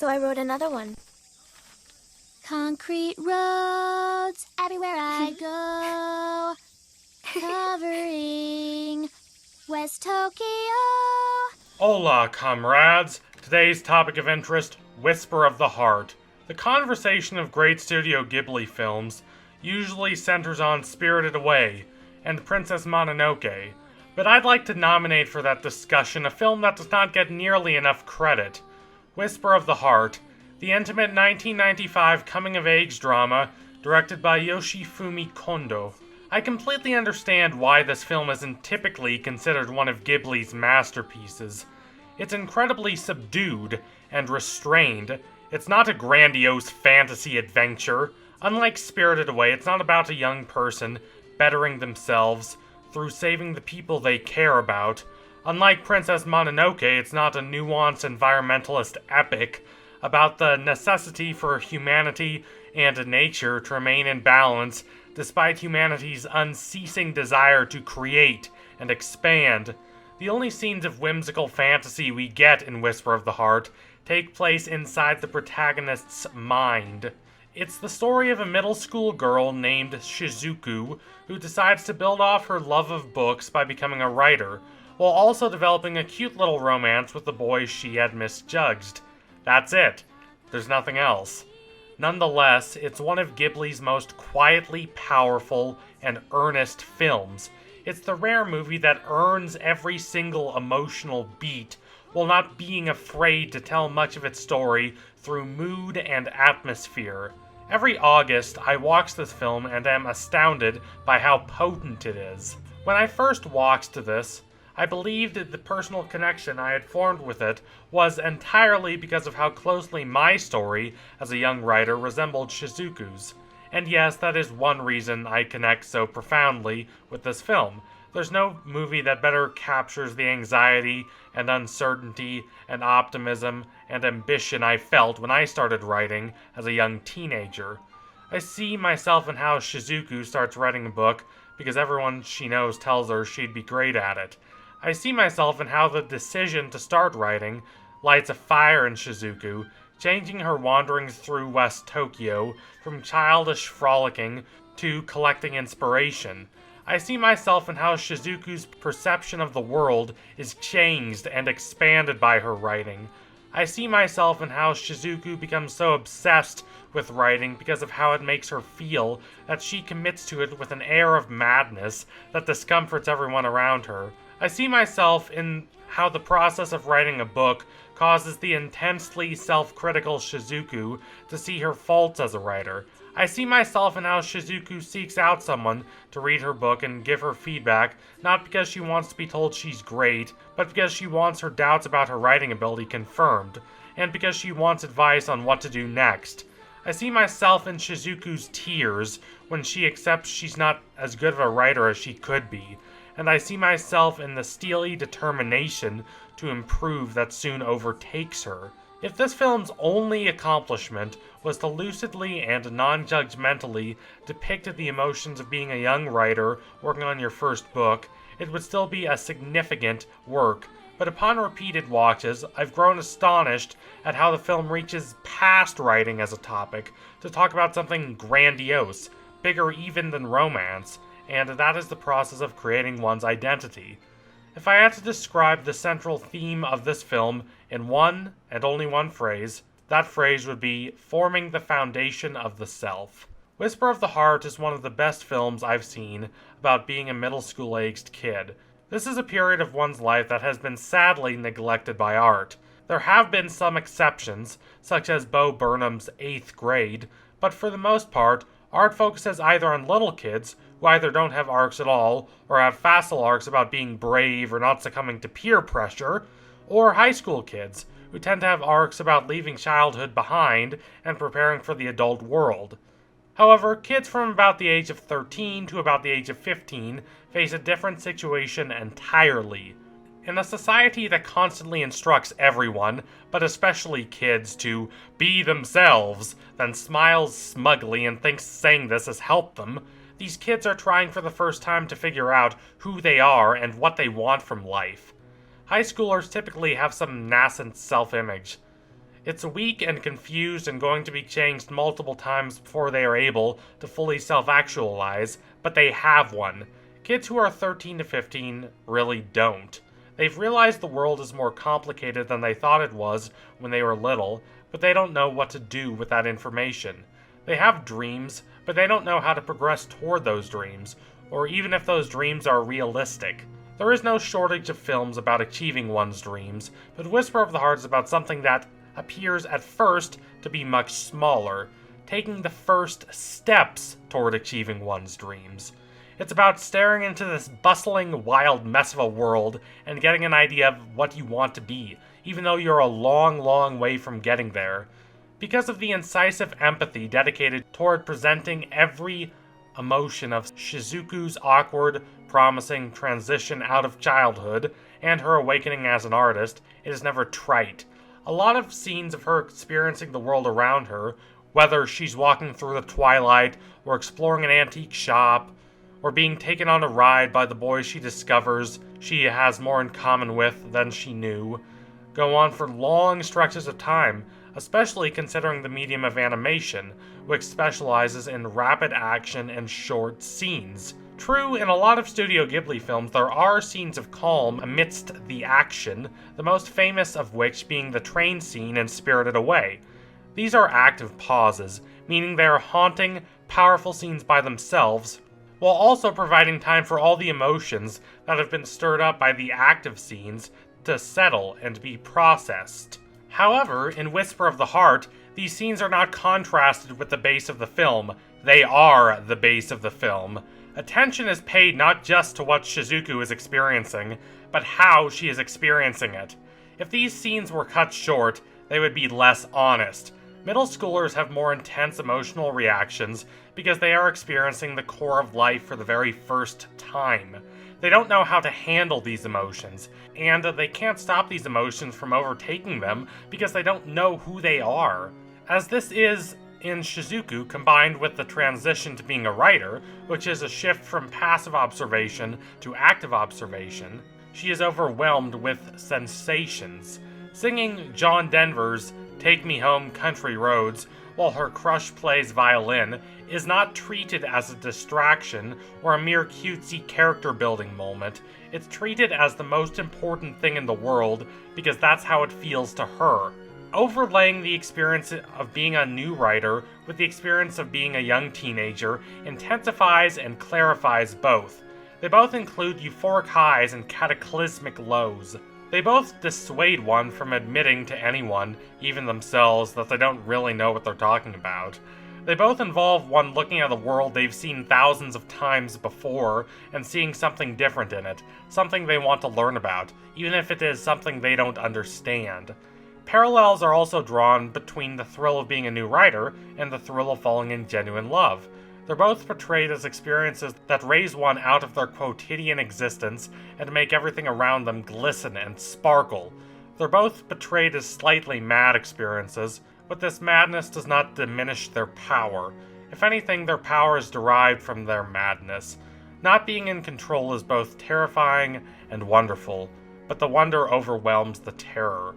so I wrote another one. Concrete roads everywhere I go, covering West Tokyo. Hola, comrades! Today's topic of interest, Whisper of the Heart. The conversation of great Studio Ghibli films usually centers on Spirited Away and Princess Mononoke, but I'd like to nominate for that discussion a film that does not get nearly enough credit. Whisper of the Heart, the intimate 1995 coming-of-age drama directed by Yoshifumi Kondo. I completely understand why this film isn't typically considered one of Ghibli's masterpieces. It's incredibly subdued and restrained. It's not a grandiose fantasy adventure. Unlike Spirited Away, it's not about a young person bettering themselves through saving the people they care about. Unlike Princess Mononoke, it's not a nuanced environmentalist epic about the necessity for humanity and nature to remain in balance despite humanity's unceasing desire to create and expand. The only scenes of whimsical fantasy we get in Whisper of the Heart take place inside the protagonist's mind. It's the story of a middle school girl named Shizuku who decides to build off her love of books by becoming a writer, while also developing a cute little romance with the boy she had misjudged. That's it. There's nothing else. Nonetheless, it's one of Ghibli's most quietly powerful and earnest films. It's the rare movie that earns every single emotional beat while not being afraid to tell much of its story through mood and atmosphere. Every August, I watch this film and am astounded by how potent it is. When I first watched this, I believed that the personal connection I had formed with it was entirely because of how closely my story as a young writer resembled Shizuku's. And yes, that is one reason I connect so profoundly with this film. There's no movie that better captures the anxiety and uncertainty and optimism and ambition I felt when I started writing as a young teenager. I see myself in how Shizuku starts writing a book because everyone she knows tells her she'd be great at it. I see myself in how the decision to start writing lights a fire in Shizuku, changing her wanderings through West Tokyo from childish frolicking to collecting inspiration. I see myself in how Shizuku's perception of the world is changed and expanded by her writing. I see myself in how Shizuku becomes so obsessed with writing because of how it makes her feel that she commits to it with an air of madness that discomforts everyone around her. I see myself in how the process of writing a book causes the intensely self-critical Shizuku to see her faults as a writer. I see myself in how Shizuku seeks out someone to read her book and give her feedback, not because she wants to be told she's great, but because she wants her doubts about her writing ability confirmed, and because she wants advice on what to do next. I see myself in Shizuku's tears when she accepts she's not as good of a writer as she could be, and I see myself in the steely determination to improve that soon overtakes her. If this film's only accomplishment was to lucidly and non-judgmentally depict the emotions of being a young writer working on your first book, it would still be a significant work. But upon repeated watches, I've grown astonished at how the film reaches past writing as a topic to talk about something grandiose, bigger even than romance, and that is the process of creating one's identity. If I had to describe the central theme of this film in one and only one phrase, that phrase would be forming the foundation of the self. Whisper of the Heart is one of the best films I've seen about being a middle school-aged kid. This is a period of one's life that has been sadly neglected by art. There have been some exceptions, such as Bo Burnham's 8th Grade, but for the most part, art focuses either on little kids, who either don't have arcs at all, or have facile arcs about being brave or not succumbing to peer pressure, or high school kids, who tend to have arcs about leaving childhood behind and preparing for the adult world. However, kids from about the age of 13 to about the age of 15 face a different situation entirely. In a society that constantly instructs everyone, but especially kids, to be themselves, then smiles smugly and thinks saying this has helped them, these kids are trying for the first time to figure out who they are and what they want from life. High schoolers typically have some nascent self-image. It's weak and confused and going to be changed multiple times before they are able to fully self-actualize, but they have one. Kids who are 13 to 15 really don't. They've realized the world is more complicated than they thought it was when they were little, but they don't know what to do with that information. They have dreams, but they don't know how to progress toward those dreams, or even if those dreams are realistic. There is no shortage of films about achieving one's dreams, but Whisper of the Heart is about something that appears at first to be much smaller, taking the first steps toward achieving one's dreams. It's about staring into this bustling, wild mess of a world and getting an idea of what you want to be, even though you're a long, long way from getting there. Because of the incisive empathy dedicated toward presenting every emotion of Shizuku's awkward, promising transition out of childhood and her awakening as an artist, it is never trite. A lot of scenes of her experiencing the world around her, whether she's walking through the twilight, or exploring an antique shop, or being taken on a ride by the boys she discovers she has more in common with than she knew, go on for long stretches of time, especially considering the medium of animation, which specializes in rapid action and short scenes. True, in a lot of Studio Ghibli films there are scenes of calm amidst the action, the most famous of which being the train scene in Spirited Away. These are active pauses, meaning they are haunting, powerful scenes by themselves, while also providing time for all the emotions that have been stirred up by the active scenes to settle and be processed. However, in Whisper of the Heart, these scenes are not contrasted with the base of the film, they are the base of the film. Attention is paid not just to what Shizuku is experiencing, but how she is experiencing it. If these scenes were cut short, they would be less honest. Middle schoolers have more intense emotional reactions because they are experiencing the core of life for the very first time. They don't know how to handle these emotions, and they can't stop these emotions from overtaking them because they don't know who they are. As this is in Shizuku combined with the transition to being a writer, which is a shift from passive observation to active observation, she is overwhelmed with sensations. Singing John Denver's Take Me Home Country Roads while her crush plays violin is not treated as a distraction or a mere cutesy character building moment. It's treated as the most important thing in the world because that's how it feels to her. Overlaying the experience of being a new writer with the experience of being a young teenager intensifies and clarifies both. They both include euphoric highs and cataclysmic lows. They both dissuade one from admitting to anyone, even themselves, that they don't really know what they're talking about. They both involve one looking at a world they've seen thousands of times before and seeing something different in it, something they want to learn about, even if it is something they don't understand. Parallels are also drawn between the thrill of being a new writer and the thrill of falling in genuine love. They're both portrayed as experiences that raise one out of their quotidian existence and make everything around them glisten and sparkle. They're both portrayed as slightly mad experiences, but this madness does not diminish their power. If anything, their power is derived from their madness. Not being in control is both terrifying and wonderful, but the wonder overwhelms the terror.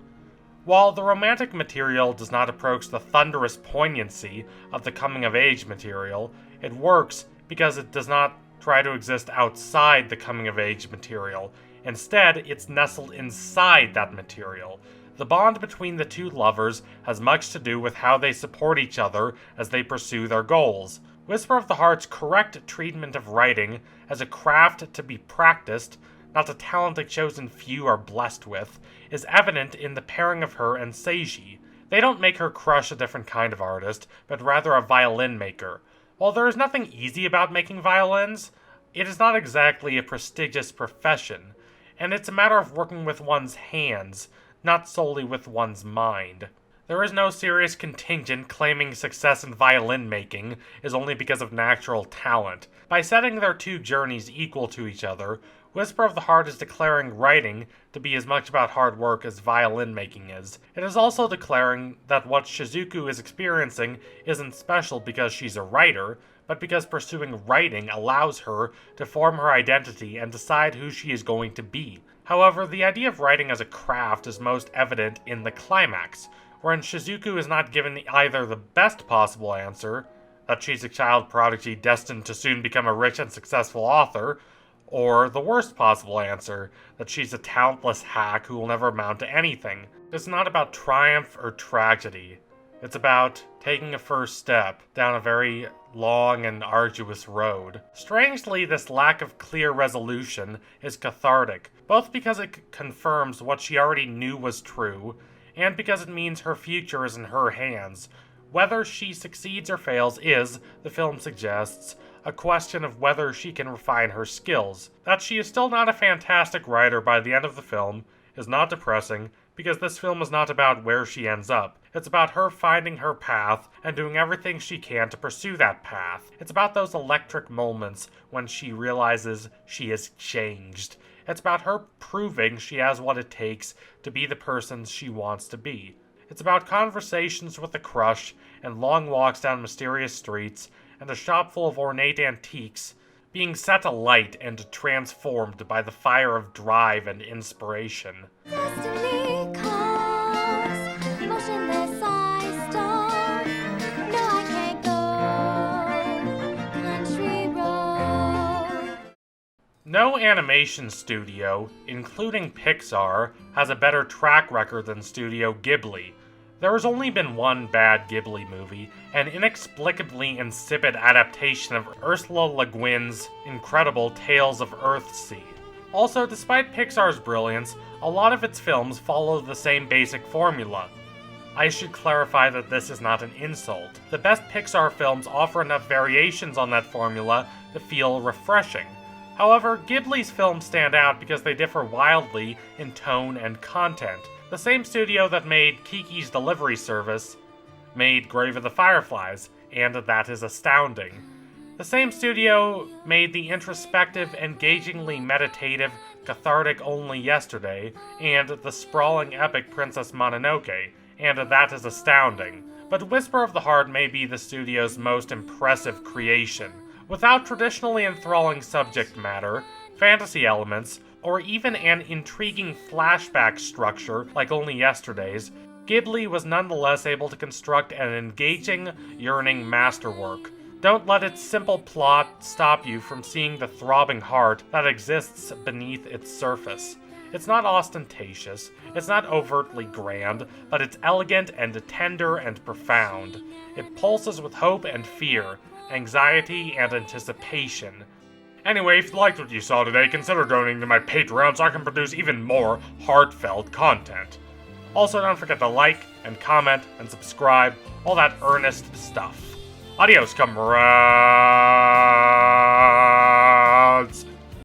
While the romantic material does not approach the thunderous poignancy of the coming-of-age material, it works because it does not try to exist outside the coming-of-age material. Instead, it's nestled inside that material. The bond between the two lovers has much to do with how they support each other as they pursue their goals. Whisper of the Heart's correct treatment of writing as a craft to be practiced, not a talent a chosen few are blessed with, is evident in the pairing of her and Seiji. They don't make her crush a different kind of artist, but rather a violin maker. While there is nothing easy about making violins, it is not exactly a prestigious profession, and it's a matter of working with one's hands, not solely with one's mind. There is no serious contingent claiming success in violin making is only because of natural talent. By setting their two journeys equal to each other, Whisper of the Heart is declaring writing to be as much about hard work as violin making is. It is also declaring that what Shizuku is experiencing isn't special because she's a writer, but because pursuing writing allows her to form her identity and decide who she is going to be. However, the idea of writing as a craft is most evident in the climax, wherein Shizuku is not given either the best possible answer, that she's a child prodigy destined to soon become a rich and successful author, or the worst possible answer, that she's a talentless hack who will never amount to anything. It's not about triumph or tragedy. It's about taking a first step down a very long and arduous road. Strangely, this lack of clear resolution is cathartic, both because it confirms what she already knew was true, and because it means her future is in her hands. Whether she succeeds or fails is, the film suggests, a question of whether she can refine her skills. That she is still not a fantastic writer by the end of the film is not depressing, because this film is not about where she ends up. It's about her finding her path and doing everything she can to pursue that path. It's about those electric moments when she realizes she has changed. It's about her proving she has what it takes to be the person she wants to be. It's about conversations with a crush and long walks down mysterious streets and a shop full of ornate antiques being set alight and transformed by the fire of drive and inspiration. Destiny calls, motionless I start. No, I can't go country road. No animation studio, including Pixar, has a better track record than Studio Ghibli. There has only been one bad Ghibli movie, an inexplicably insipid adaptation of Ursula Le Guin's incredible Tales of Earthsea. Also, despite Pixar's brilliance, a lot of its films follow the same basic formula. I should clarify that this is not an insult. The best Pixar films offer enough variations on that formula to feel refreshing. However, Ghibli's films stand out because they differ wildly in tone and content. The same studio that made Kiki's Delivery Service made Grave of the Fireflies, and that is astounding. The same studio made the introspective, engagingly meditative, cathartic Only Yesterday, and the sprawling epic Princess Mononoke, and that is astounding. But Whisper of the Heart may be the studio's most impressive creation. Without traditionally enthralling subject matter, fantasy elements, or even an intriguing flashback structure like Only Yesterday's, Ghibli was nonetheless able to construct an engaging, yearning masterwork. Don't let its simple plot stop you from seeing the throbbing heart that exists beneath its surface. It's not ostentatious, it's not overtly grand, but it's elegant and tender and profound. It pulses with hope and fear, anxiety and anticipation. Anyway, if you liked what you saw today, consider donating to my Patreon so I can produce even more heartfelt content. Also, don't forget to like and comment and subscribe, all that earnest stuff. Adios, comrades!